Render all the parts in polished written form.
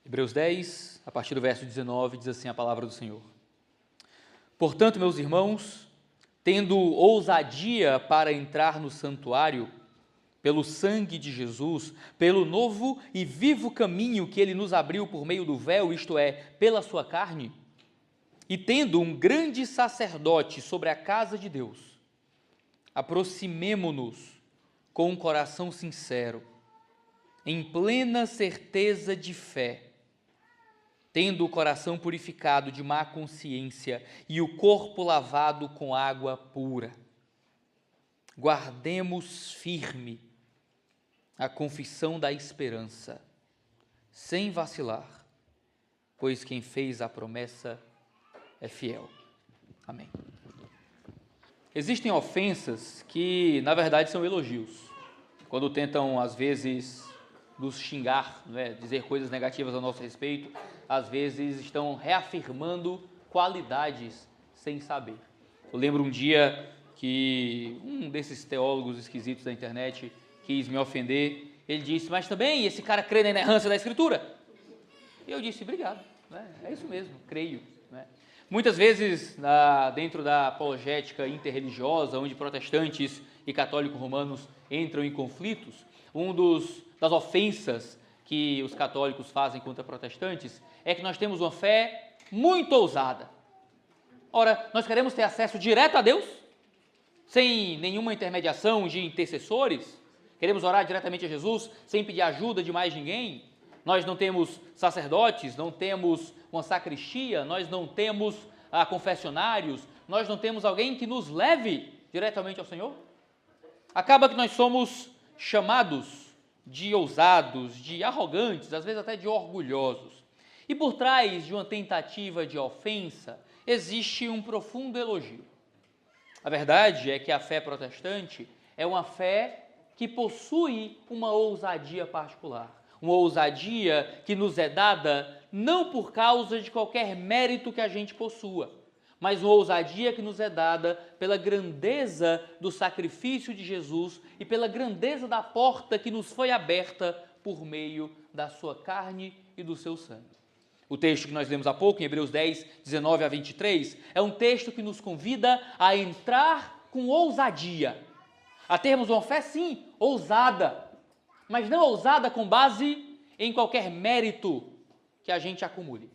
Hebreus 10, a partir do verso 19, diz assim a palavra do Senhor. Portanto, meus irmãos, tendo ousadia para entrar no santuário, pelo sangue de Jesus, pelo novo e vivo caminho que ele nos abriu por meio do véu, isto é, pela sua carne, e tendo um grande sacerdote sobre a casa de Deus, aproximemo-nos com um coração sincero, em plena certeza de fé, tendo o coração purificado de má consciência e o corpo lavado com água pura. Guardemos firme a confissão da esperança, sem vacilar, pois quem fez a promessa é fiel. Amém. Existem ofensas que, na verdade, são elogios. Quando tentam, às vezes, nos xingar, dizer coisas negativas a nosso respeito, às vezes estão reafirmando qualidades sem saber. Eu lembro um dia que um desses teólogos esquisitos da internet quis me ofender. Ele disse, mas também esse cara crê na inerrância da Escritura? E eu disse, obrigado, é isso mesmo, creio. Muitas vezes, dentro da apologética interreligiosa, onde protestantes e católicos romanos entram em conflitos, das ofensas que os católicos fazem contra protestantes é que nós temos uma fé muito ousada. Ora, nós queremos ter acesso direto a Deus, sem nenhuma intermediação de intercessores, queremos orar diretamente a Jesus, sem pedir ajuda de mais ninguém. Nós não temos sacerdotes, não temos uma sacristia, nós não temos confessionários, nós não temos alguém que nos leve diretamente ao Senhor. Acaba que nós somos chamados de ousados, de arrogantes, às vezes até de orgulhosos. E por trás de uma tentativa de ofensa, existe um profundo elogio. A verdade é que a fé protestante é uma fé que possui uma ousadia particular. Uma ousadia que nos é dada não por causa de qualquer mérito que a gente possua, mas uma ousadia que nos é dada pela grandeza do sacrifício de Jesus e pela grandeza da porta que nos foi aberta por meio da sua carne e do seu sangue. O texto que nós lemos há pouco, em Hebreus 10, 19 a 23, é um texto que nos convida a entrar com ousadia, a termos uma fé, sim, ousada, mas não ousada com base em qualquer mérito que a gente acumule.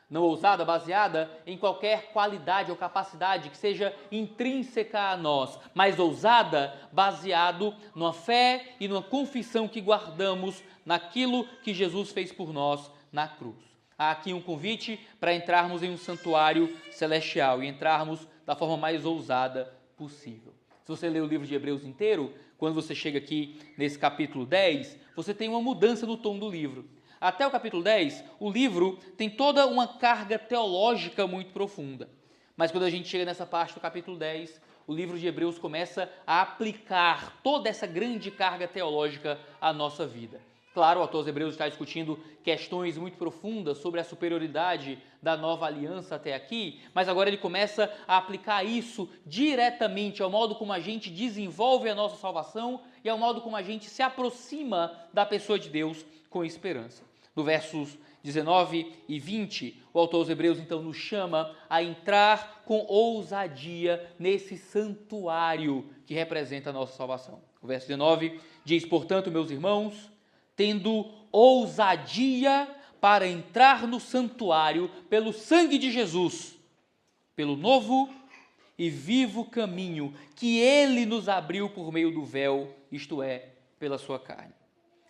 Não ousada baseada em qualquer qualidade ou capacidade que seja intrínseca a nós, mas ousada baseado numa fé e numa confissão que guardamos naquilo que Jesus fez por nós na cruz. Há aqui um convite para entrarmos em um santuário celestial e entrarmos da forma mais ousada possível. Se você ler o livro de Hebreus inteiro, quando você chega aqui nesse capítulo 10, você tem uma mudança no tom do livro. Até o capítulo 10, o livro tem toda uma carga teológica muito profunda. Mas quando a gente chega nessa parte do capítulo 10, o livro de Hebreus começa a aplicar toda essa grande carga teológica à nossa vida. Claro, o autor dos Hebreus está discutindo questões muito profundas sobre a superioridade da nova aliança até aqui, mas agora ele começa a aplicar isso diretamente ao modo como a gente desenvolve a nossa salvação e ao modo como a gente se aproxima da pessoa de Deus com esperança. No versos 19 e 20, o autor dos Hebreus então nos chama a entrar com ousadia nesse santuário que representa a nossa salvação. O verso 19 diz, portanto, meus irmãos, tendo ousadia para entrar no santuário pelo sangue de Jesus, pelo novo e vivo caminho que ele nos abriu por meio do véu, isto é, pela sua carne.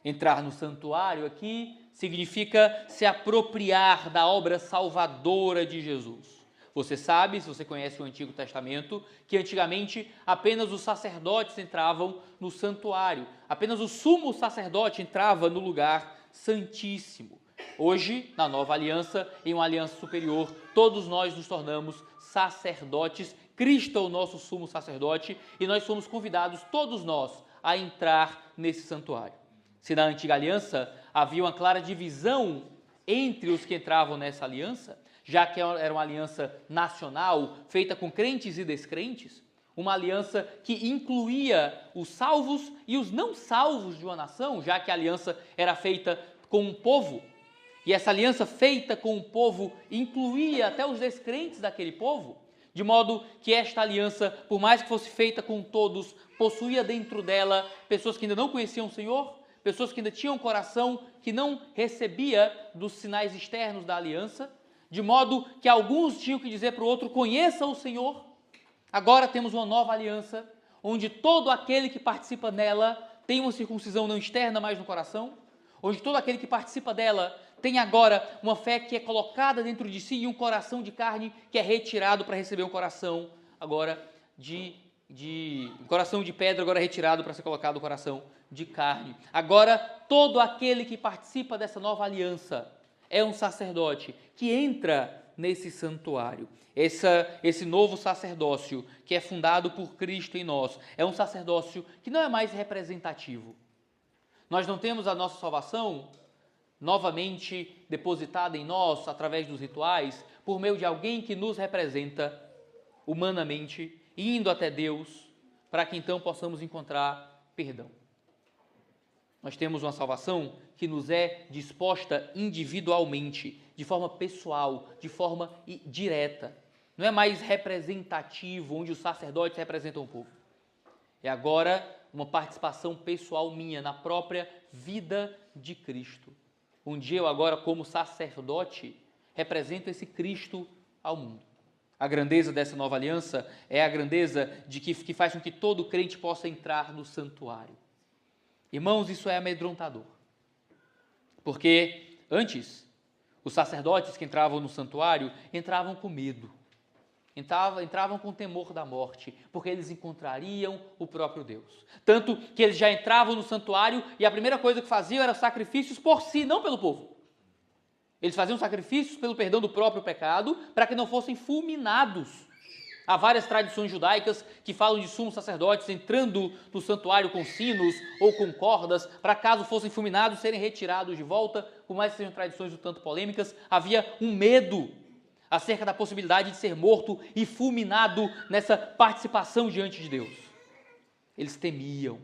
Entrar no santuário aqui significa se apropriar da obra salvadora de Jesus. Você sabe, se você conhece o Antigo Testamento, que antigamente apenas os sacerdotes entravam no santuário, apenas o sumo sacerdote entrava no lugar santíssimo. Hoje, na nova aliança, em uma aliança superior, todos nós nos tornamos sacerdotes, Cristo é o nosso sumo sacerdote e nós somos convidados, todos nós, a entrar nesse santuário. Se na antiga aliança havia uma clara divisão entre os que entravam nessa aliança, já que era uma aliança nacional, feita com crentes e descrentes, uma aliança que incluía os salvos e os não salvos de uma nação, já que a aliança era feita com um povo. E essa aliança feita com o povo incluía até os descrentes daquele povo, de modo que esta aliança, por mais que fosse feita com todos, possuía dentro dela pessoas que ainda não conheciam o Senhor, pessoas que ainda tinham um coração que não recebia dos sinais externos da aliança, de modo que alguns tinham que dizer para o outro: conheça o Senhor. Agora temos uma nova aliança, onde todo aquele que participa nela tem uma circuncisão não externa, mas no coração, onde todo aquele que participa dela tem agora uma fé que é colocada dentro de si e um coração de carne que é retirado para receber um coração agora um coração de pedra agora retirado para ser colocado no coração de carne. Agora todo aquele que participa dessa nova aliança é um sacerdote que entra nesse santuário. Esse novo sacerdócio que é fundado por Cristo em nós é um sacerdócio que não é mais representativo. Nós não temos a nossa salvação novamente depositada em nós através dos rituais, por meio de alguém que nos representa humanamente, indo até Deus, para que então possamos encontrar perdão. Nós temos uma salvação que nos é disposta individualmente, de forma pessoal, de forma direta. Não é mais representativo, onde os sacerdotes representam o povo. É agora uma participação pessoal minha na própria vida de Cristo. Onde eu agora, como sacerdote, represento esse Cristo ao mundo. A grandeza dessa nova aliança é a grandeza que faz com que todo crente possa entrar no santuário. Irmãos, isso é amedrontador. Porque antes, os sacerdotes que entravam no santuário entravam com medo. Entravam com temor da morte, porque eles encontrariam o próprio Deus. Tanto que eles já entravam no santuário e a primeira coisa que faziam era sacrifícios por si, não pelo povo. Eles faziam sacrifícios pelo perdão do próprio pecado, para que não fossem fulminados. Há várias tradições judaicas que falam de sumos sacerdotes entrando no santuário com sinos ou com cordas, para caso fossem fulminados, serem retirados de volta. Por mais que sejam tradições um tanto polêmicas, havia um medo acerca da possibilidade de ser morto e fulminado nessa participação diante de Deus. Eles temiam.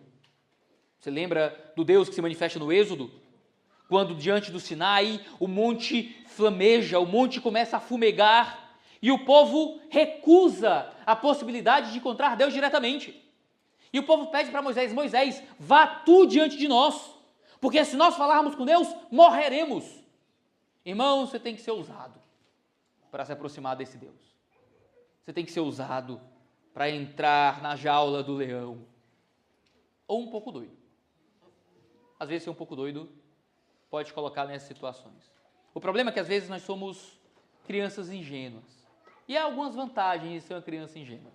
Você lembra do Deus que se manifesta no Êxodo? Quando diante do Sinai o monte flameja, o monte começa a fumegar e o povo recusa a possibilidade de encontrar Deus diretamente. E o povo pede para Moisés: Moisés, vá tu diante de nós, porque se nós falarmos com Deus, morreremos. Irmão, você tem que ser ousado para se aproximar desse Deus. Você tem que ser ousado para entrar na jaula do leão. Ou um pouco doido. Às vezes ser um pouco doido pode te colocar nessas situações. O problema é que às vezes nós somos crianças ingênuas. E há algumas vantagens de ser uma criança ingênua.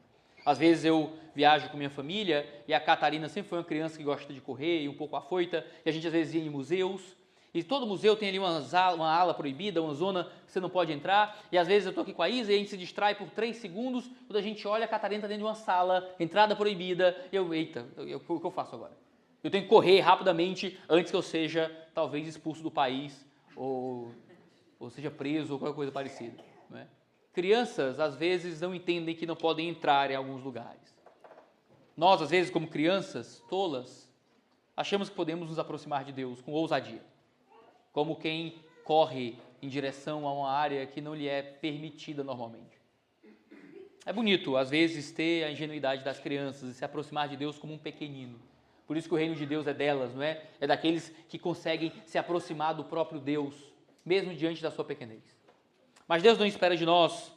Às vezes eu viajo com minha família e a Catarina sempre foi uma criança que gosta de correr e um pouco afoita, e a gente às vezes ia em museus, e todo museu tem ali uma ala proibida, uma zona que você não pode entrar, e às vezes eu estou aqui com a Isa e a gente se distrai por 3 segundos, quando a gente olha, a Catarina está dentro de uma sala, entrada proibida, e eu, eita, o que eu faço agora? Eu tenho que correr rapidamente antes que eu seja, talvez, expulso do país, ou seja preso, ou qualquer coisa parecida. Não é? Crianças, às vezes, não entendem que não podem entrar em alguns lugares. Nós, às vezes, como crianças tolas, achamos que podemos nos aproximar de Deus com ousadia, como quem corre em direção a uma área que não lhe é permitida normalmente. É bonito, às vezes, ter a ingenuidade das crianças e se aproximar de Deus como um pequenino. Por isso que o reino de Deus é delas, não é? É daqueles que conseguem se aproximar do próprio Deus, mesmo diante da sua pequenez. Mas Deus não espera de nós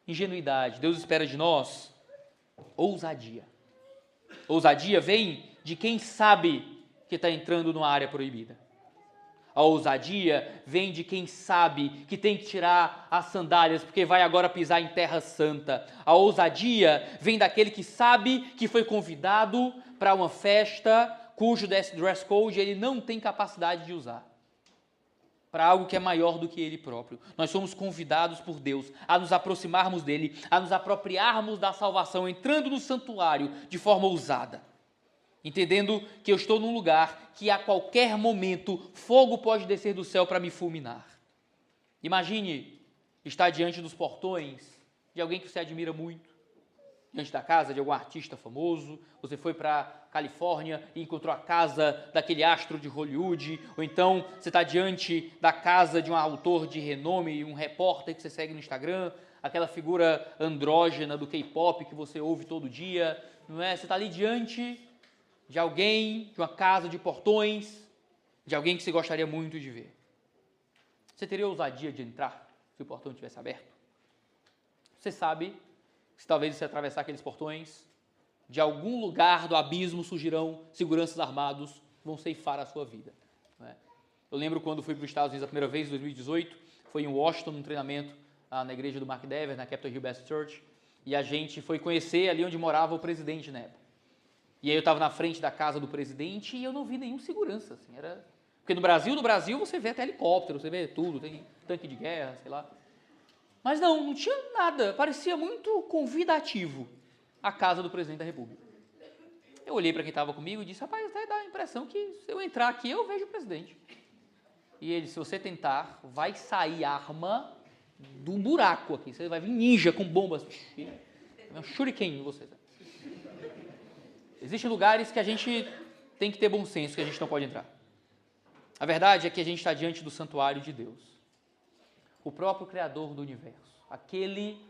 ingenuidade, Deus espera de nós ousadia. Ousadia vem de quem sabe que está entrando numa área proibida. A ousadia vem de quem sabe que tem que tirar as sandálias porque vai agora pisar em terra santa. A ousadia vem daquele que sabe que foi convidado para uma festa cujo dress code ele não tem capacidade de usar. Para algo que é maior do que ele próprio. Nós somos convidados por Deus a nos aproximarmos dele, a nos apropriarmos da salvação, entrando no santuário de forma ousada. Entendendo que eu estou num lugar que a qualquer momento fogo pode descer do céu para me fulminar. Imagine estar diante dos portões de alguém que você admira muito, diante da casa de algum artista famoso, você foi para a Califórnia e encontrou a casa daquele astro de Hollywood, ou então você está diante da casa de um autor de renome, um repórter que você segue no Instagram, aquela figura andrógena do K-pop que você ouve todo dia, não é? Você está ali diante de alguém, de uma casa de portões, de alguém que você gostaria muito de ver. Você teria ousadia de entrar se o portão estivesse aberto? Você sabe que se talvez você atravessar aqueles portões, de algum lugar do abismo surgirão seguranças armados, vão ceifar a sua vida. Não é? Eu lembro quando fui para os Estados Unidos a primeira vez, em 2018, foi em Washington, num treinamento na igreja do Mark Dever, na Capitol Hill Baptist Church, e a gente foi conhecer ali onde morava o presidente na época. E aí eu estava na frente da casa do presidente e eu não vi nenhum segurança, assim, era... Porque no Brasil você vê até helicóptero, você vê tudo, tem tanque de guerra, sei lá. Mas não tinha nada, parecia muito convidativo a casa do presidente da República. Eu olhei para quem estava comigo e disse, rapaz, até dá a impressão que se eu entrar aqui eu vejo o presidente. E ele, se você tentar, vai sair arma de um buraco aqui, você vai vir ninja com bombas, é um shuriken em você. Existem lugares que a gente tem que ter bom senso, que a gente não pode entrar. A verdade é que a gente está diante do santuário de Deus. O próprio Criador do universo, aquele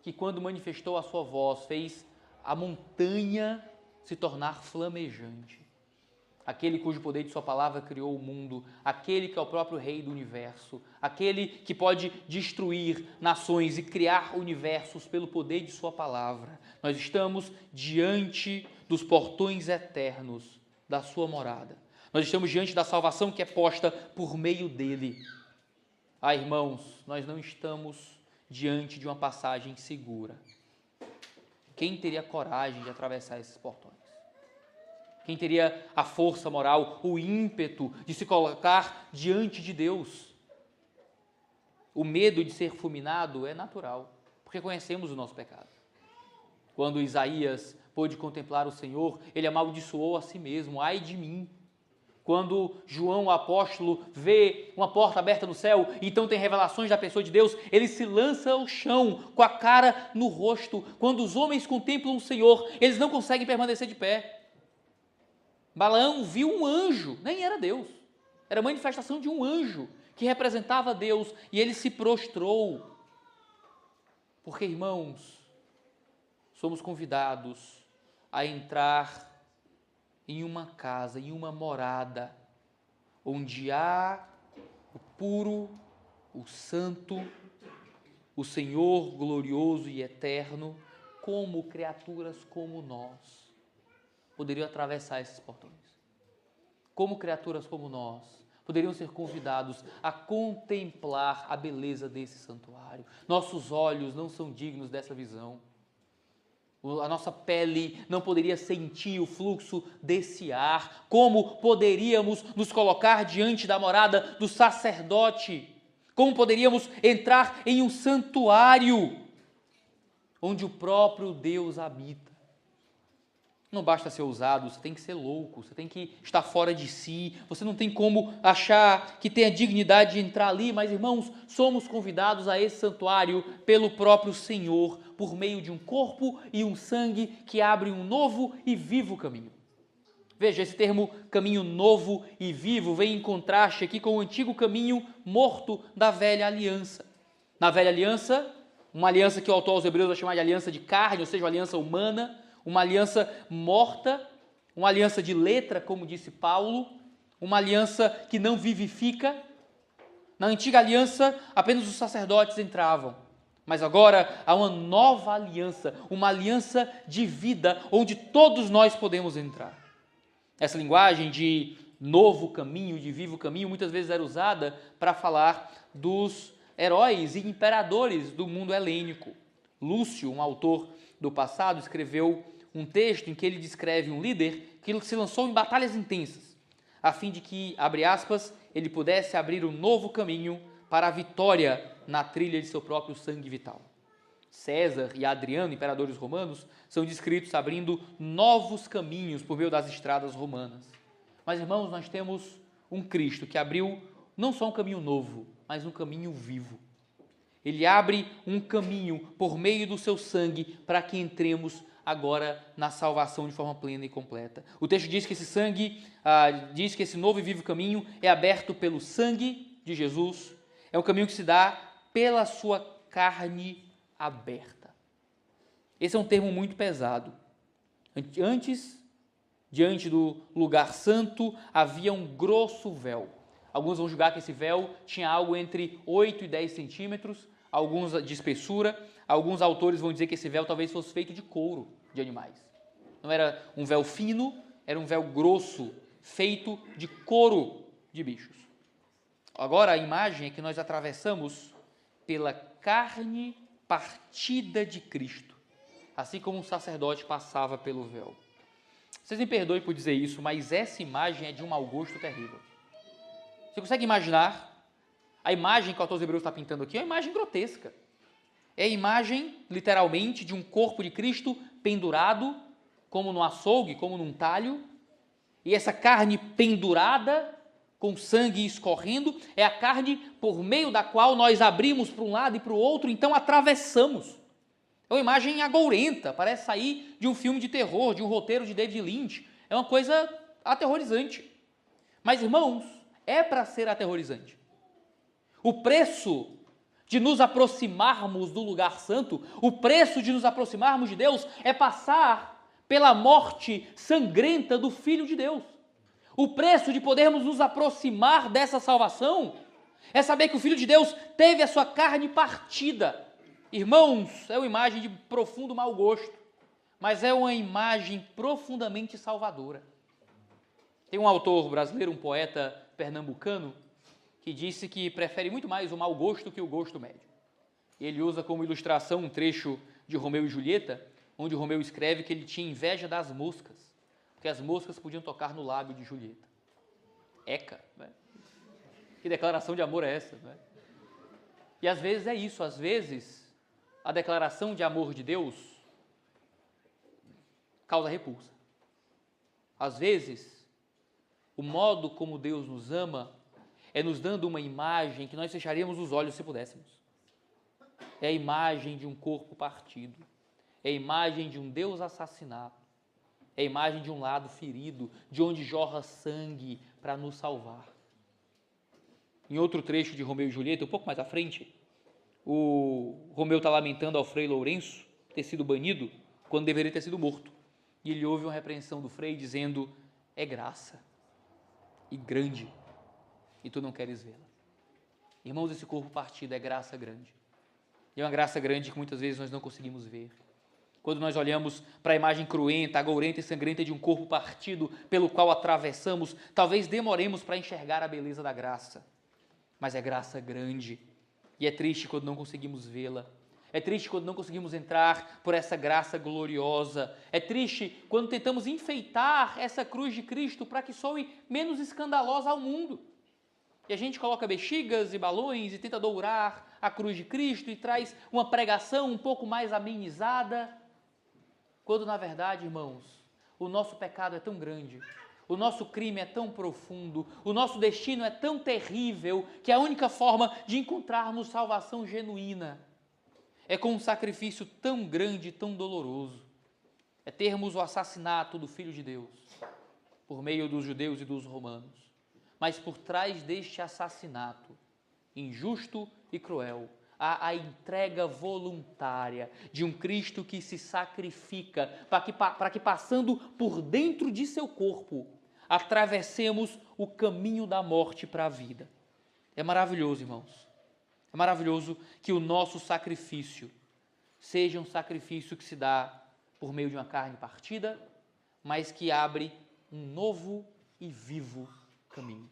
que quando manifestou a sua voz fez a montanha se tornar flamejante, aquele cujo poder de sua palavra criou o mundo, aquele que é o próprio rei do universo, aquele que pode destruir nações e criar universos pelo poder de sua palavra. Nós estamos diante dos portões eternos da sua morada. Nós estamos diante da salvação que é posta por meio dele. Ah, irmãos, nós não estamos diante de uma passagem segura. Quem teria coragem de atravessar esses portões? Quem teria a força moral, o ímpeto de se colocar diante de Deus? O medo de ser fulminado é natural, porque conhecemos o nosso pecado. Quando Isaías pôde contemplar o Senhor, ele amaldiçoou a si mesmo, ai de mim. Quando João, o apóstolo, vê uma porta aberta no céu, e então tem revelações da pessoa de Deus, ele se lança ao chão, com a cara no rosto. Quando os homens contemplam o Senhor, eles não conseguem permanecer de pé. Balaão viu um anjo, nem era Deus, era a manifestação de um anjo, que representava Deus, e ele se prostrou. Porque, irmãos, somos convidados a entrar em uma casa, em uma morada, onde há o puro, o santo, o Senhor glorioso e eterno, como criaturas como nós poderiam atravessar esses portões. Como criaturas como nós poderiam ser convidados a contemplar a beleza desse santuário. Nossos olhos não são dignos dessa visão. A nossa pele não poderia sentir o fluxo desse ar. Como poderíamos nos colocar diante da morada do sacerdote? Como poderíamos entrar em um santuário onde o próprio Deus habita? Não basta ser ousado, você tem que ser louco, você tem que estar fora de si, você não tem como achar que tem a dignidade de entrar ali, mas, irmãos, somos convidados a esse santuário pelo próprio Senhor, por meio de um corpo e um sangue que abre um novo e vivo caminho. Veja, esse termo caminho novo e vivo vem em contraste aqui com o antigo caminho morto da velha aliança. Na velha aliança, uma aliança que o autor aos Hebreus vai chamar de aliança de carne, ou seja, uma aliança humana, uma aliança morta, uma aliança de letra, como disse Paulo, uma aliança que não vivifica. Na antiga aliança, apenas os sacerdotes entravam, mas agora há uma nova aliança, uma aliança de vida, onde todos nós podemos entrar. Essa linguagem de novo caminho, de vivo caminho, muitas vezes era usada para falar dos heróis e imperadores do mundo helênico. Lúcio, um autor do passado, escreveu um texto em que ele descreve um líder que se lançou em batalhas intensas, a fim de que, abre aspas, ele pudesse abrir um novo caminho para a vitória na trilha de seu próprio sangue vital. César e Adriano, imperadores romanos, são descritos abrindo novos caminhos por meio das estradas romanas. Mas, irmãos, nós temos um Cristo que abriu não só um caminho novo, mas um caminho vivo. Ele abre um caminho por meio do seu sangue para que entremos agora na salvação de forma plena e completa. O texto diz que esse sangue, diz que esse novo e vivo caminho é aberto pelo sangue de Jesus. É um caminho que se dá pela sua carne aberta. Esse é um termo muito pesado. Antes, diante do lugar santo, havia um grosso véu. Alguns vão julgar que esse véu tinha algo entre 8 e 10 centímetros, alguns de espessura. Alguns autores vão dizer que esse véu talvez fosse feito de couro de animais. Não era um véu fino, era um véu grosso, feito de couro de bichos. Agora a imagem é que nós atravessamos pela carne partida de Cristo, assim como um sacerdote passava pelo véu. Vocês me perdoem por dizer isso, mas essa imagem é de um mau gosto terrível. Você consegue imaginar? A imagem que o autor dos Hebreus está pintando aqui é uma imagem grotesca. É a imagem, literalmente, de um corpo de Cristo pendurado, como no açougue, como num talho, e essa carne pendurada, com sangue escorrendo, é a carne por meio da qual nós abrimos para um lado e para o outro, então atravessamos. É uma imagem agourenta, parece sair de um filme de terror, de um roteiro de David Lynch. É uma coisa aterrorizante. Mas, irmãos, é para ser aterrorizante. O preço de nos aproximarmos do lugar santo, o preço de nos aproximarmos de Deus é passar pela morte sangrenta do Filho de Deus. O preço de podermos nos aproximar dessa salvação é saber que o Filho de Deus teve a sua carne partida. Irmãos, é uma imagem de profundo mau gosto, mas é uma imagem profundamente salvadora. Tem um autor brasileiro, um poeta pernambucano, que disse que prefere muito mais o mau gosto que o gosto médio. Ele usa como ilustração um trecho de Romeu e Julieta, onde Romeu escreve que ele tinha inveja das moscas, porque as moscas podiam tocar no lábio de Julieta. Eca, né? Que declaração de amor é essa? Né? E às vezes é isso, às vezes a declaração de amor de Deus causa repulsa. Às vezes, o modo como Deus nos ama é nos dando uma imagem que nós fecharíamos os olhos se pudéssemos. É a imagem de um corpo partido. É a imagem de um Deus assassinado. É a imagem de um lado ferido, de onde jorra sangue para nos salvar. Em outro trecho de Romeu e Julieta, um pouco mais à frente, o Romeu está lamentando ao Frei Lourenço ter sido banido quando deveria ter sido morto. E ele ouve uma repreensão do Frei dizendo: é graça e grande, e tu não queres vê-la. Irmãos, esse corpo partido é graça grande. E é uma graça grande que muitas vezes nós não conseguimos ver. Quando nós olhamos para a imagem cruenta, agourenta e sangrenta de um corpo partido pelo qual atravessamos, talvez demoremos para enxergar a beleza da graça. Mas é graça grande. E é triste quando não conseguimos vê-la. É triste quando não conseguimos entrar por essa graça gloriosa. É triste quando tentamos enfeitar essa cruz de Cristo para que soe menos escandalosa ao mundo. E a gente coloca bexigas e balões e tenta dourar a cruz de Cristo e traz uma pregação um pouco mais amenizada. Quando, na verdade, irmãos, o nosso pecado é tão grande, o nosso crime é tão profundo, o nosso destino é tão terrível, que a única forma de encontrarmos salvação genuína é com um sacrifício tão grande e tão doloroso. É termos o assassinato do Filho de Deus, por meio dos judeus e dos romanos. Mas por trás deste assassinato, injusto e cruel, há a entrega voluntária de um Cristo que se sacrifica para que passando por dentro de seu corpo, atravessemos o caminho da morte para a vida. É maravilhoso, irmãos. É maravilhoso que o nosso sacrifício seja um sacrifício que se dá por meio de uma carne partida, mas que abre um novo e vivo caminho.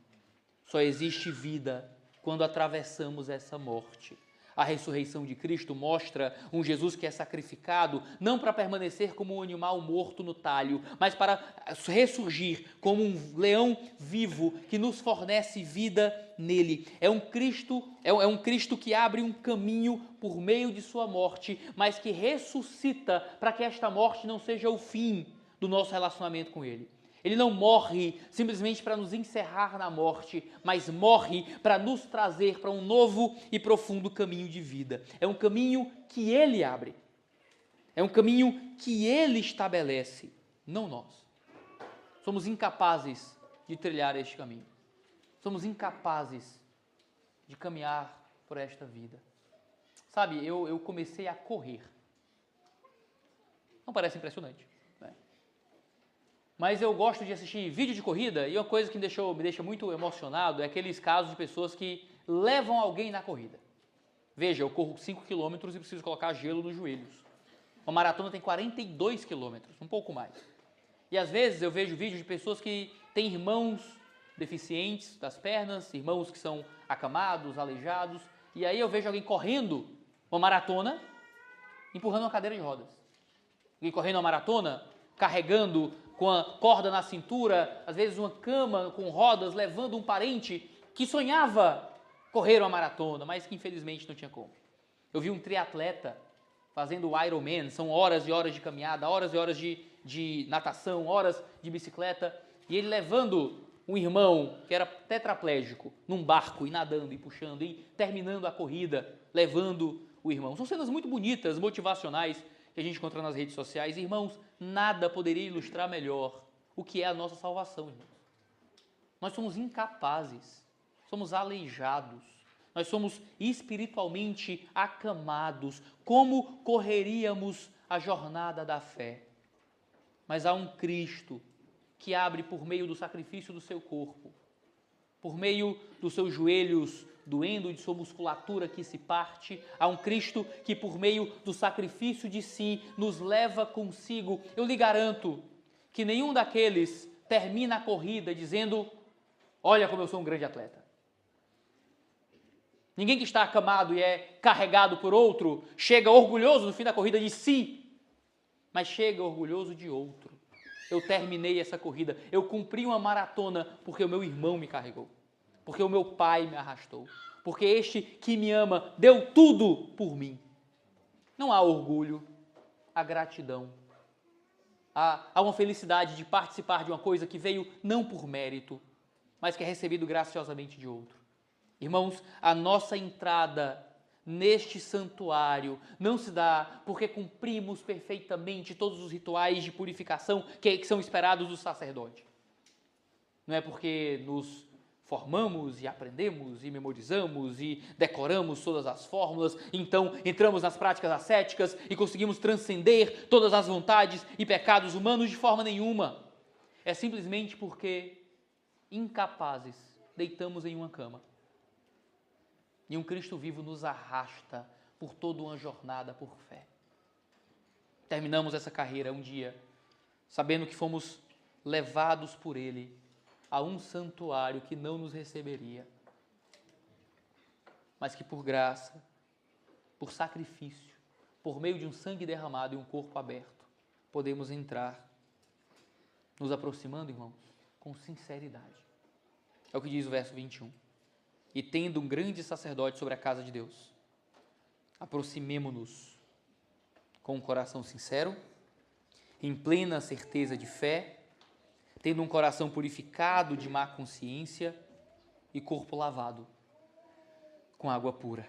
Só existe vida quando atravessamos essa morte. A ressurreição de Cristo mostra um Jesus que é sacrificado não para permanecer como um animal morto no talho, mas para ressurgir como um leão vivo que nos fornece vida nele. É um Cristo que abre um caminho por meio de sua morte, mas que ressuscita para que esta morte não seja o fim do nosso relacionamento com ele. Ele não morre simplesmente para nos encerrar na morte, mas morre para nos trazer para um novo e profundo caminho de vida. É um caminho que Ele abre. É um caminho que Ele estabelece, não nós. Somos incapazes de trilhar este caminho. Somos incapazes de caminhar por esta vida. Sabe, eu comecei a correr. Não parece impressionante, né? Mas eu gosto de assistir vídeo de corrida e uma coisa que me deixa muito emocionado é aqueles casos de pessoas que levam alguém na corrida. Veja, eu corro 5 km e preciso colocar gelo nos joelhos. Uma maratona tem 42 km, um pouco mais. E às vezes eu vejo vídeos de pessoas que têm irmãos deficientes das pernas, irmãos que são acamados, aleijados, e aí eu vejo alguém correndo uma maratona, empurrando uma cadeira de rodas. Alguém correndo uma maratona, carregando com a corda na cintura, às vezes uma cama com rodas, levando um parente que sonhava correr uma maratona, mas que infelizmente não tinha como. Eu vi um triatleta fazendo o Ironman, são horas e horas de caminhada, horas e horas de natação, horas de bicicleta, e ele levando um irmão que era tetraplégico num barco e nadando e puxando e terminando a corrida, levando o irmão. São cenas muito bonitas, motivacionais, que a gente encontra nas redes sociais. Irmãos, nada poderia ilustrar melhor o que é a nossa salvação, irmãos. Nós somos incapazes, somos aleijados, nós somos espiritualmente acamados. Como correríamos a jornada da fé? Mas há um Cristo que abre por meio do sacrifício do seu corpo, por meio dos seus joelhos doendo, de sua musculatura que se parte, há um Cristo que por meio do sacrifício de si nos leva consigo. Eu lhe garanto que nenhum daqueles termina a corrida dizendo: olha como eu sou um grande atleta. Ninguém que está acamado e é carregado por outro chega orgulhoso no fim da corrida de si, mas chega orgulhoso de outro. Eu terminei essa corrida, eu cumpri uma maratona porque o meu irmão me carregou, porque o meu pai me arrastou, porque este que me ama deu tudo por mim. Não há orgulho, há gratidão, há uma felicidade de participar de uma coisa que veio não por mérito, mas que é recebido graciosamente de outro. Irmãos, a nossa entrada neste santuário não se dá porque cumprimos perfeitamente todos os rituais de purificação que são esperados do sacerdote. Não é porque nos formamos e aprendemos e memorizamos e decoramos todas as fórmulas, então entramos nas práticas ascéticas e conseguimos transcender todas as vontades e pecados humanos de forma nenhuma. É simplesmente porque, incapazes, deitamos em uma cama. E um Cristo vivo nos arrasta por toda uma jornada por fé. Terminamos essa carreira um dia, sabendo que fomos levados por Ele a um santuário que não nos receberia, mas que por graça, por sacrifício, por meio de um sangue derramado e um corpo aberto, podemos entrar, nos aproximando, irmãos, com sinceridade. É o que diz o verso 21. E tendo um grande sacerdote sobre a casa de Deus, aproximemo-nos com um coração sincero, em plena certeza de fé, tendo um coração purificado de má consciência e corpo lavado com água pura.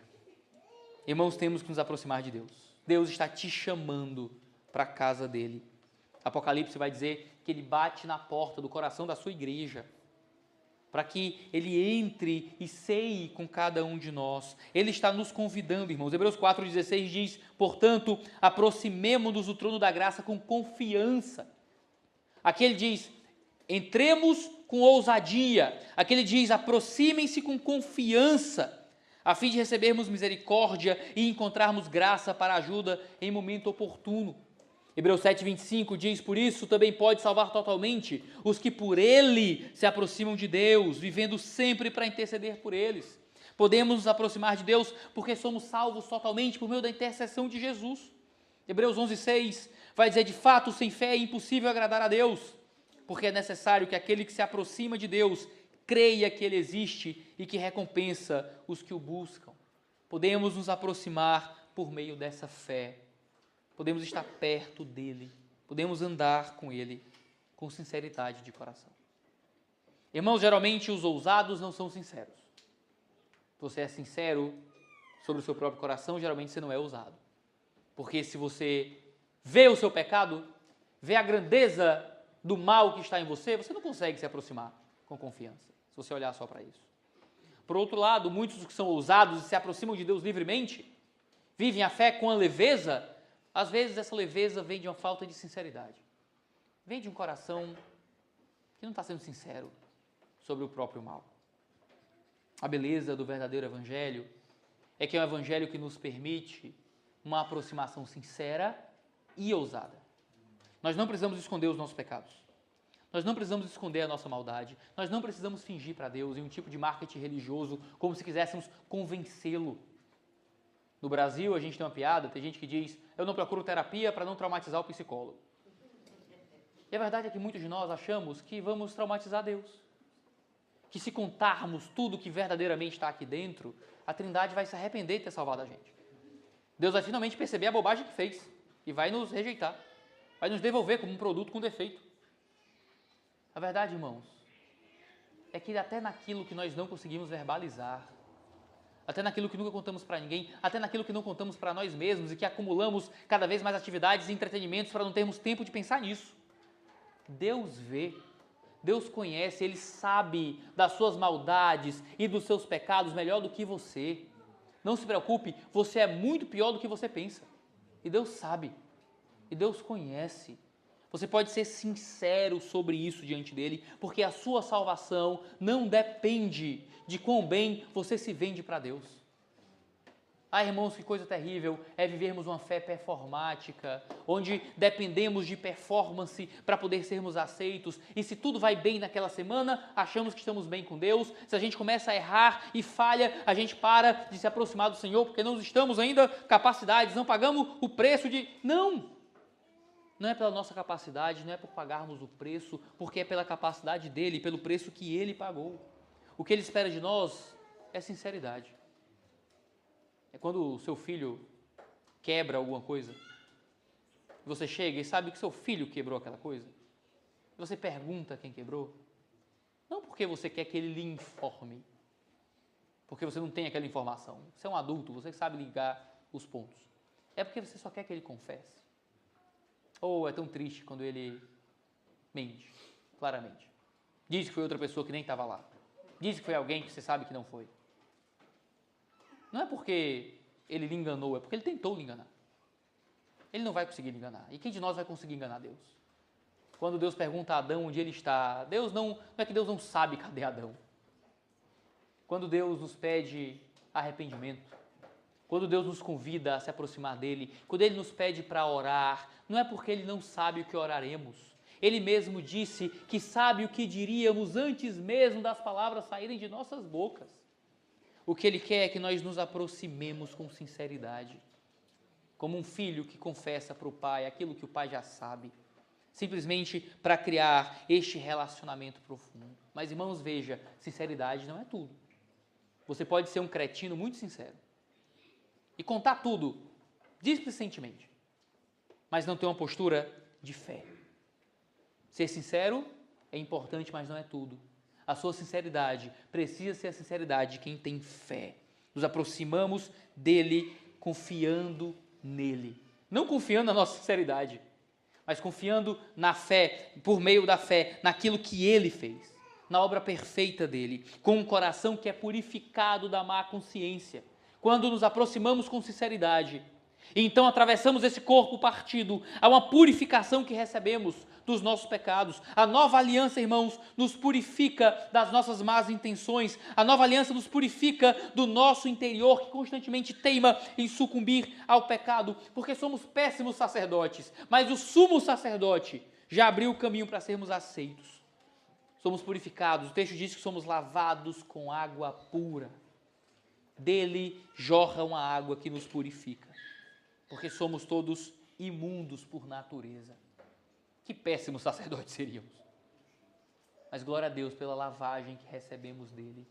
Irmãos, temos que nos aproximar de Deus. Deus está te chamando para a casa dele. Apocalipse vai dizer que ele bate na porta do coração da sua igreja, para que ele entre e ceie com cada um de nós. Ele está nos convidando, irmãos. Hebreus 4,16 diz: portanto, aproximemo-nos do trono da graça com confiança. Aqui ele diz: entremos com ousadia. Aqui ele diz: aproximem-se com confiança, a fim de recebermos misericórdia e encontrarmos graça para ajuda em momento oportuno. Hebreus 7,25 diz: por isso também pode salvar totalmente os que por ele se aproximam de Deus, vivendo sempre para interceder por eles. Podemos nos aproximar de Deus porque somos salvos totalmente por meio da intercessão de Jesus. Hebreus 11,6 vai dizer: de fato, sem fé é impossível agradar a Deus, porque é necessário que aquele que se aproxima de Deus creia que ele existe e que recompensa os que o buscam. Podemos nos aproximar por meio dessa fé. Podemos estar perto dele, podemos andar com ele. com sinceridade de coração. Irmãos, geralmente os ousados não são sinceros. Se você é sincero sobre o seu próprio coração, geralmente você não é ousado. Porque se você vê o seu pecado, vê a grandeza do mal que está em você, você não consegue se aproximar com confiança, se você olhar só para isso. Por outro lado, muitos que são ousados e se aproximam de Deus livremente, vivem a fé com a leveza, às vezes essa leveza vem de uma falta de sinceridade. Vem de um coração que não está sendo sincero sobre o próprio mal. A beleza do verdadeiro evangelho é que é um evangelho que nos permite uma aproximação sincera e ousada. Nós não precisamos esconder os nossos pecados. Nós não precisamos esconder a nossa maldade. Nós não precisamos fingir para Deus em um tipo de marketing religioso, como se quiséssemos convencê-lo. No Brasil, a gente tem uma piada, tem gente que diz, eu não procuro terapia para não traumatizar o psicólogo. E a verdade é que muitos de nós achamos que vamos traumatizar Deus. Que se contarmos tudo que verdadeiramente está aqui dentro, a Trindade vai se arrepender de ter salvado a gente. Deus vai finalmente perceber a bobagem que fez e vai nos rejeitar. Vai nos devolver como um produto com defeito. A verdade, irmãos, é que até naquilo que nós não conseguimos verbalizar, até naquilo que nunca contamos para ninguém, até naquilo que não contamos para nós mesmos e que acumulamos cada vez mais atividades e entretenimentos para não termos tempo de pensar nisso, Deus vê, Deus conhece, Ele sabe das suas maldades e dos seus pecados melhor do que você. Não se preocupe, você é muito pior do que você pensa. E Deus sabe, e Deus conhece. Você pode ser sincero sobre isso diante dele, porque a sua salvação não depende de quão bem você se vende para Deus. Ah, irmãos, que coisa terrível é vivermos uma fé performática, onde dependemos de performance para poder sermos aceitos, e se tudo vai bem naquela semana, achamos que estamos bem com Deus. Se a gente começa a errar e falha, a gente para de se aproximar do Senhor, porque não estamos ainda capacidades, não pagamos o preço de... Não é pela nossa capacidade, não é por pagarmos o preço, porque é pela capacidade dele, pelo preço que ele pagou. O que ele espera de nós é sinceridade. É quando o seu filho quebra alguma coisa, você chega e sabe que seu filho quebrou aquela coisa, e você pergunta quem quebrou, não porque você quer que ele lhe informe, porque você não tem aquela informação, você é um adulto, você sabe ligar os pontos, é porque você só quer que ele confesse. Ou é tão triste quando ele mente, claramente. Diz que foi outra pessoa que nem estava lá. Diz que foi alguém que você sabe que não foi. Não é porque ele lhe enganou, é porque ele tentou lhe enganar. Ele não vai conseguir lhe enganar. E quem de nós vai conseguir enganar Deus? Quando Deus pergunta a Adão onde ele está, Deus não é que Deus não sabe cadê Adão. Quando Deus nos pede arrependimento, quando Deus nos convida a se aproximar dele, quando ele nos pede para orar, não é porque ele não sabe o que oraremos. Ele mesmo disse que sabe o que diríamos antes mesmo das palavras saírem de nossas bocas. O que ele quer é que nós nos aproximemos com sinceridade, como um filho que confessa para o pai aquilo que o pai já sabe, simplesmente para criar este relacionamento profundo. Mas, irmãos, veja, sinceridade não é tudo. Você pode ser um cretino muito sincero e contar tudo displicentemente, mas não ter uma postura de fé. Ser sincero é importante, mas não é tudo. A sua sinceridade precisa ser a sinceridade de quem tem fé. Nos aproximamos dele confiando nele. Não confiando na nossa sinceridade, mas confiando na fé, por meio da fé, naquilo que ele fez, na obra perfeita dele, com um coração que é purificado da má consciência. Quando nos aproximamos com sinceridade, e então atravessamos esse corpo partido, há uma purificação que recebemos dos nossos pecados. A nova aliança, irmãos, nos purifica das nossas más intenções. A nova aliança nos purifica do nosso interior, que constantemente teima em sucumbir ao pecado, porque somos péssimos sacerdotes, mas o sumo sacerdote já abriu o caminho para sermos aceitos. Somos purificados, o texto diz que somos lavados com água pura. Dele jorra uma água que nos purifica, porque somos todos imundos por natureza. Que péssimos sacerdotes seríamos. Mas glória a Deus pela lavagem que recebemos dele.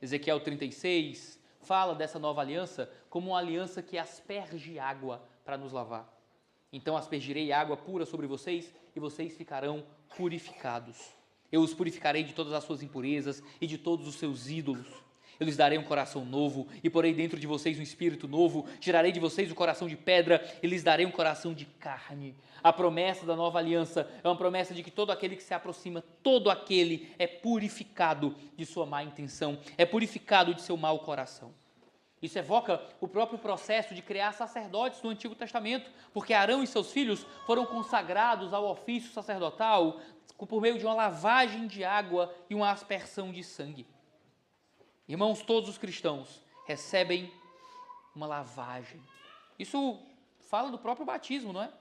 Ezequiel 36 fala dessa nova aliança como uma aliança que asperge água para nos lavar. Então aspergirei água pura sobre vocês e vocês ficarão purificados. Eu os purificarei de todas as suas impurezas e de todos os seus ídolos. Eu lhes darei um coração novo e porei dentro de vocês um espírito novo. Tirarei de vocês o coração de pedra e lhes darei um coração de carne. A promessa da nova aliança é uma promessa de que todo aquele que se aproxima, todo aquele é purificado de sua má intenção, é purificado de seu mau coração. Isso evoca o próprio processo de criar sacerdotes no Antigo Testamento, porque Arão e seus filhos foram consagrados ao ofício sacerdotal por meio de uma lavagem de água e uma aspersão de sangue. Irmãos, todos os cristãos recebem uma lavagem. Isso fala do próprio batismo, não é?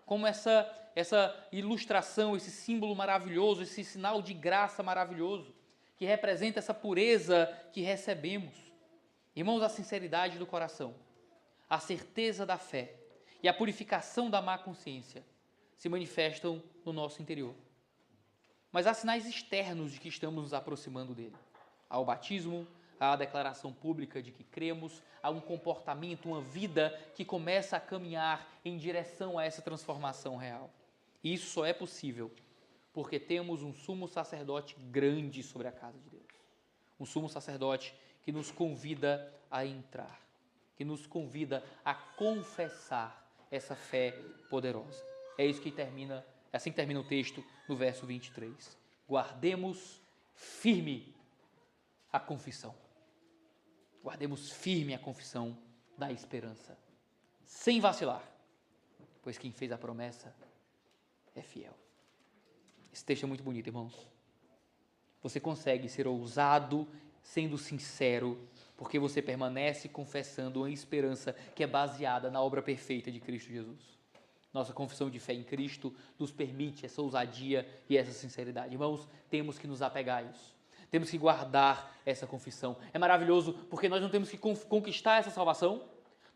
Como essa ilustração, esse símbolo maravilhoso, esse sinal de graça maravilhoso, que representa essa pureza que recebemos. Irmãos, a sinceridade do coração, a certeza da fé e a purificação da má consciência se manifestam no nosso interior. Mas há sinais externos de que estamos nos aproximando dele. Há o batismo, há a declaração pública de que cremos, há um comportamento, uma vida que começa a caminhar em direção a essa transformação real. E isso só é possível porque temos um sumo sacerdote grande sobre a casa de Deus. Um sumo sacerdote que nos convida a entrar, que nos convida a confessar essa fé poderosa. É isso que termina, assim que termina o texto no verso 23. Guardemos firme a confissão. Guardemos firme a confissão da esperança, sem vacilar, pois quem fez a promessa é fiel. Esse texto é muito bonito, irmãos. Você consegue ser ousado, sendo sincero, porque você permanece confessando uma esperança que é baseada na obra perfeita de Cristo Jesus. Nossa confissão de fé em Cristo nos permite essa ousadia e essa sinceridade. Irmãos, temos que nos apegar a isso. Temos que guardar essa confissão. É maravilhoso porque nós não temos que conquistar essa salvação,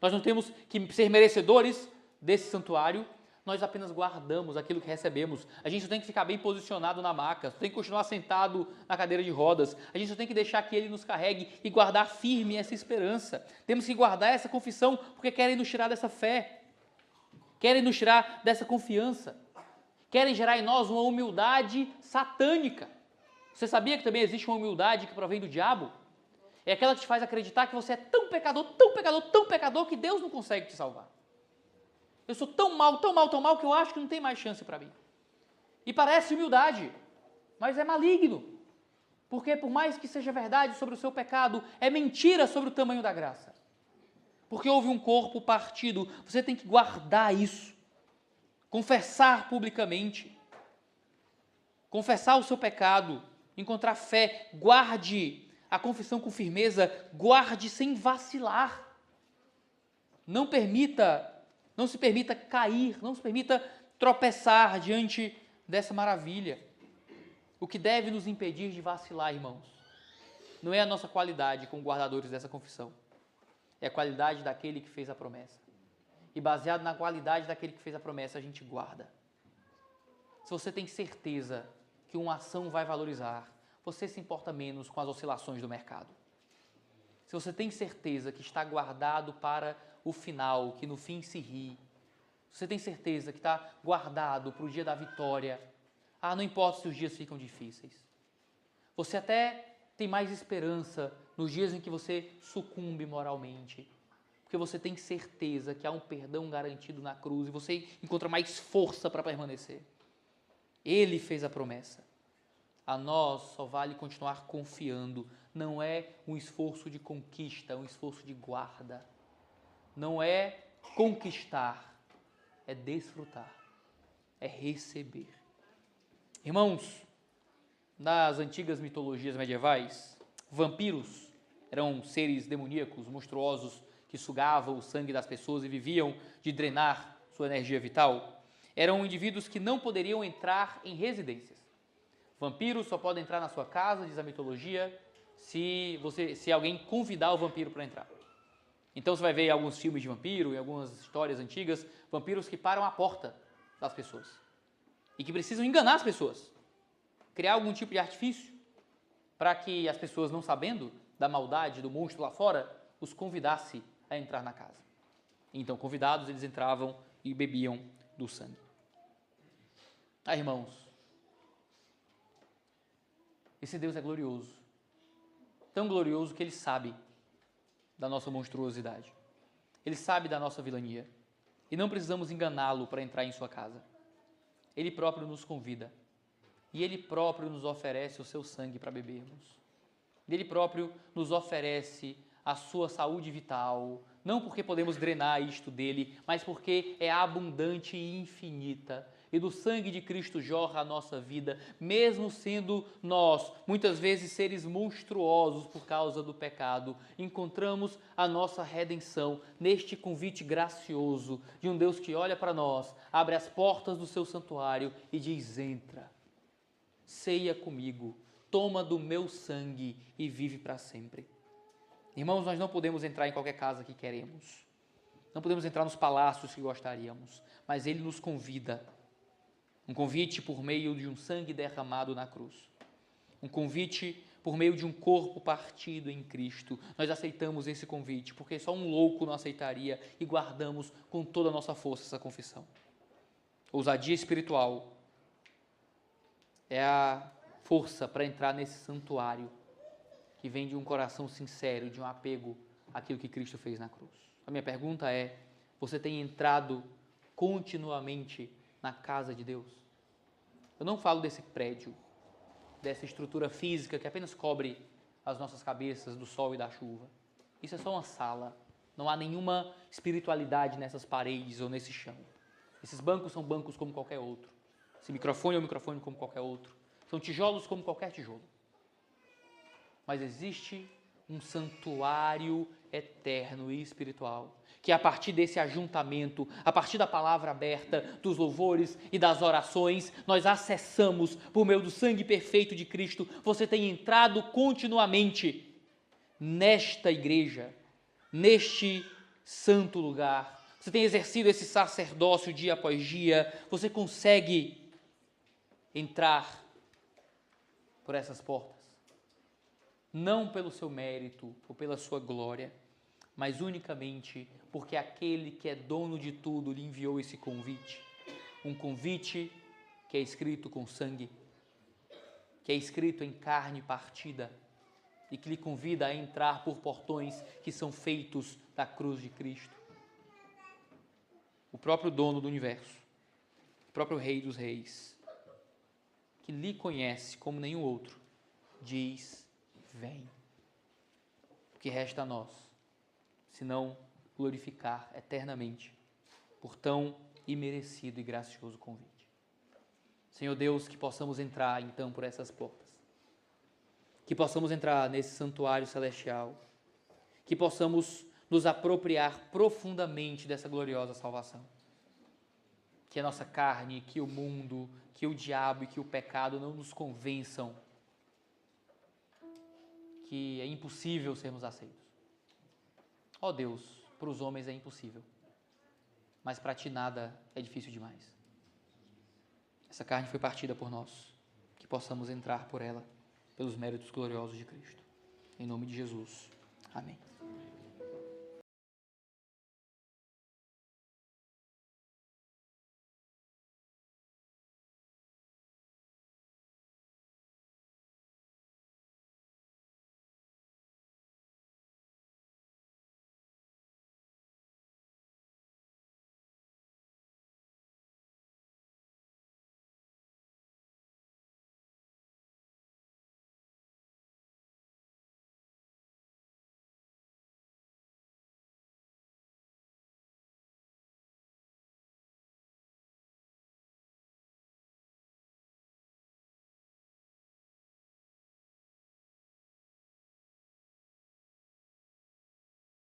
nós não temos que ser merecedores desse santuário, nós apenas guardamos aquilo que recebemos. A gente só tem que ficar bem posicionado na maca, só tem que continuar sentado na cadeira de rodas, a gente só tem que deixar que Ele nos carregue e guardar firme essa esperança. Temos que guardar essa confissão porque querem nos tirar dessa fé, querem nos tirar dessa confiança, querem gerar em nós uma humildade satânica. Você sabia que também existe uma humildade que provém do diabo? É aquela que te faz acreditar que você é tão pecador, tão pecador, tão pecador que Deus não consegue te salvar. Eu sou tão mal, tão mal, tão mal que eu acho que não tem mais chance para mim. E parece humildade, mas é maligno. Porque por mais que seja verdade sobre o seu pecado, é mentira sobre o tamanho da graça. Porque houve um corpo partido, você tem que guardar isso. Confessar publicamente. Confessar o seu pecado. Encontrar fé, guarde a confissão com firmeza, guarde sem vacilar. Não se permita cair, não se permita tropeçar diante dessa maravilha. O que deve nos impedir de vacilar, irmãos, não é a nossa qualidade como guardadores dessa confissão, é a qualidade daquele que fez a promessa. E baseado na qualidade daquele que fez a promessa, a gente guarda. Se você tem certeza que uma ação vai valorizar, você se importa menos com as oscilações do mercado. Se você tem certeza que está guardado para o final, que no fim se ri, se você tem certeza que está guardado para o dia da vitória, não importa se os dias ficam difíceis. Você até tem mais esperança nos dias em que você sucumbe moralmente, porque você tem certeza que há um perdão garantido na cruz e você encontra mais força para permanecer. Ele fez a promessa. A nós só vale continuar confiando. Não é um esforço de conquista, é um esforço de guarda. Não é conquistar, é desfrutar, é receber. Irmãos, nas antigas mitologias medievais, vampiros eram seres demoníacos, monstruosos, que sugavam o sangue das pessoas e viviam de drenar sua energia vital. Eram indivíduos que não poderiam entrar em residências. Vampiros só podem entrar na sua casa, diz a mitologia, se alguém convidar o vampiro para entrar. Então você vai ver em alguns filmes de vampiro, em algumas histórias antigas, vampiros que param à porta das pessoas e que precisam enganar as pessoas, criar algum tipo de artifício para que as pessoas, não sabendo da maldade do monstro lá fora, os convidasse a entrar na casa. Então, convidados, eles entravam e bebiam do sangue. Irmãos, esse Deus é glorioso, tão glorioso que Ele sabe da nossa monstruosidade, Ele sabe da nossa vilania, e não precisamos enganá-lo para entrar em sua casa. Ele próprio nos convida, e Ele próprio nos oferece o seu sangue para bebermos. Ele próprio nos oferece a sua saúde vital, não porque podemos drenar isto dele, mas porque é abundante e infinita. E do sangue de Cristo jorra a nossa vida, mesmo sendo nós, muitas vezes, seres monstruosos por causa do pecado. Encontramos a nossa redenção neste convite gracioso de um Deus que olha para nós, abre as portas do seu santuário e diz: entra, ceia comigo, toma do meu sangue e vive para sempre. Irmãos, nós não podemos entrar em qualquer casa que queremos, não podemos entrar nos palácios que gostaríamos, mas Ele nos convida, um convite por meio de um sangue derramado na cruz, um convite por meio de um corpo partido em Cristo. Nós aceitamos esse convite, porque só um louco não aceitaria, e guardamos com toda a nossa força essa confissão. Ousadia espiritual é a força para entrar nesse santuário que vem de um coração sincero, de um apego àquilo que Cristo fez na cruz. A minha pergunta é: você tem entrado continuamente na casa de Deus? Eu não falo desse prédio, dessa estrutura física que apenas cobre as nossas cabeças do sol e da chuva. Isso é só uma sala, não há nenhuma espiritualidade nessas paredes ou nesse chão. Esses bancos são bancos como qualquer outro. Esse microfone é um microfone como qualquer outro. São tijolos como qualquer tijolo. Mas existe um santuário eterno e espiritual, que a partir desse ajuntamento, a partir da palavra aberta, dos louvores e das orações, nós acessamos por meio do sangue perfeito de Cristo. Você tem entrado continuamente nesta igreja, neste santo lugar. Você tem exercido esse sacerdócio dia após dia. Você consegue entrar por essas portas, não pelo seu mérito ou pela sua glória, mas unicamente porque aquele que é dono de tudo lhe enviou esse convite. Um convite que é escrito com sangue, que é escrito em carne partida e que lhe convida a entrar por portões que são feitos da cruz de Cristo. O próprio dono do universo, o próprio Rei dos Reis, que lhe conhece como nenhum outro, diz: vem. O que resta a nós, senão glorificar eternamente por tão imerecido e gracioso convite. Senhor Deus, que possamos entrar então por essas portas, que possamos entrar nesse santuário celestial, que possamos nos apropriar profundamente dessa gloriosa salvação. Que a nossa carne, que o mundo, que o diabo e que o pecado não nos convençam que é impossível sermos aceitos. Ó Deus, para os homens é impossível, mas para ti nada é difícil demais. Essa carne foi partida por nós, que possamos entrar por ela, pelos méritos gloriosos de Cristo. Em nome de Jesus. Amém.